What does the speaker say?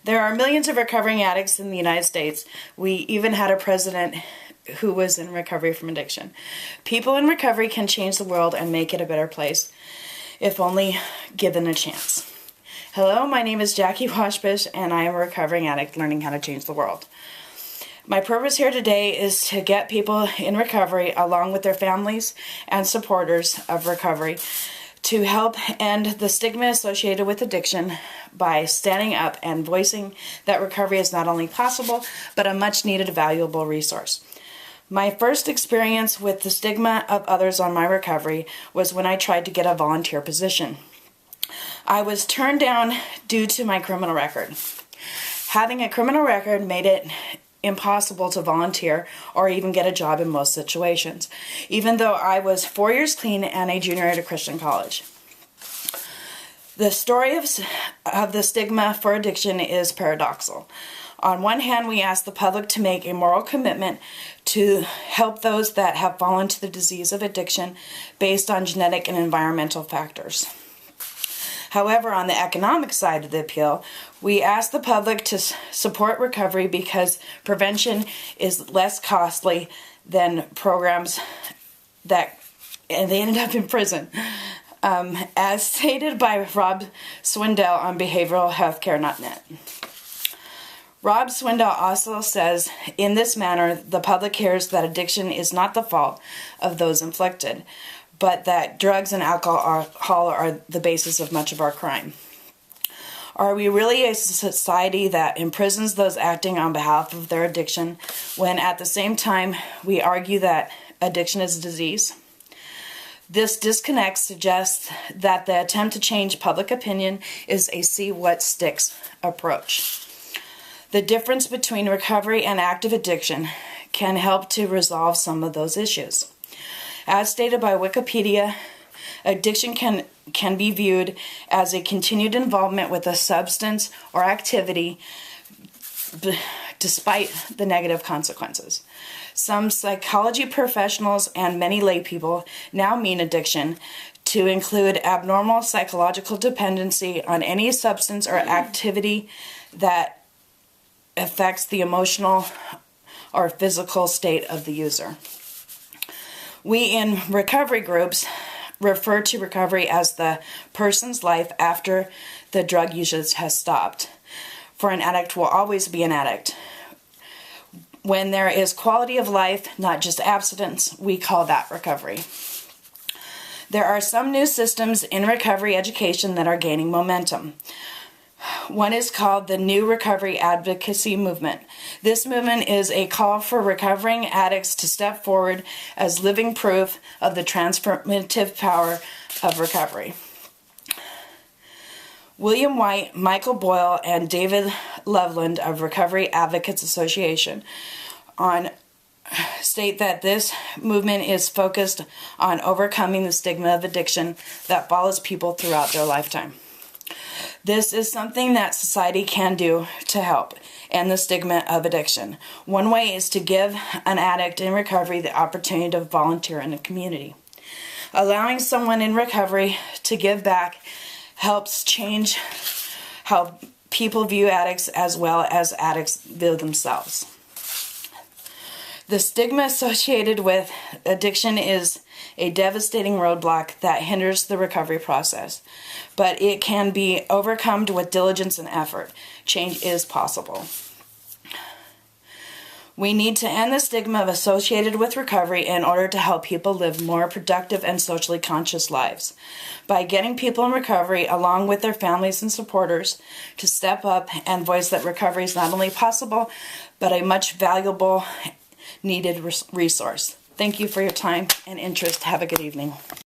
There are millions of recovering addicts in the United States. We even had a president who was in recovery from addiction. People in recovery can change the world and make it a better place, if only given a chance. Hello, my name is Jackie Washbush, and I am a recovering addict learning how to change the world. My purpose here today is to get people in recovery, along with their families and supporters of recovery, to help end the stigma associated with addiction by standing up and voicing that recovery is not only possible, but a much-needed, valuable resource. My first experience with the stigma of others on my recovery was when I tried to get a volunteer position. I was turned down due to my criminal record. Having a criminal record made it impossible to volunteer or even get a job in most situations, even though I was 4 years clean and a junior at a Christian college. The story of the stigma for addiction is paradoxical. On one hand, we ask the public to make a moral commitment to help those that have fallen to the disease of addiction based on genetic and environmental factors. However, on the economic side of the appeal, we ask the public to support recovery because prevention is less costly than programs and they ended up in prison. As stated by Rob Swindell on behavioralhealthcare.net. Rob Swindell also says, in this manner, the public hears that addiction is not the fault of those inflicted, but that drugs and alcohol are the basis of much of our crime. Are we really a society that imprisons those acting on behalf of their addiction when at the same time we argue that addiction is a disease? This disconnect suggests that the attempt to change public opinion is a see what sticks approach. The difference between recovery and active addiction can help to resolve some of those issues. As stated by Wikipedia, addiction can be viewed as a continued involvement with a substance or activity despite the negative consequences. Some psychology professionals and many lay people now mean addiction to include abnormal psychological dependency on any substance or activity that affects the emotional or physical state of the user. We in recovery groups refer to recovery as the person's life after the drug usage has stopped. For an addict will always be an addict. When there is quality of life, not just abstinence, we call that recovery. There are some new systems in recovery education that are gaining momentum. One is called the New Recovery Advocacy Movement. This movement is a call for recovering addicts to step forward as living proof of the transformative power of recovery. William White, Michael Boyle, and David Loveland of Recovery Advocates Association state that this movement is focused on overcoming the stigma of addiction that follows people throughout their lifetime. This is something that society can do to help end the stigma of addiction. One way is to give an addict in recovery the opportunity to volunteer in the community. Allowing someone in recovery to give back helps change how people view addicts as well as addicts view themselves. The stigma associated with addiction is a devastating roadblock that hinders the recovery process, but it can be overcome with diligence and effort. Change is possible. We need to end the stigma associated with recovery in order to help people live more productive and socially conscious lives. By getting people in recovery, along with their families and supporters, to step up and voice that recovery is not only possible, but a much valuable, needed resource. Thank you for your time and interest. Have a good evening.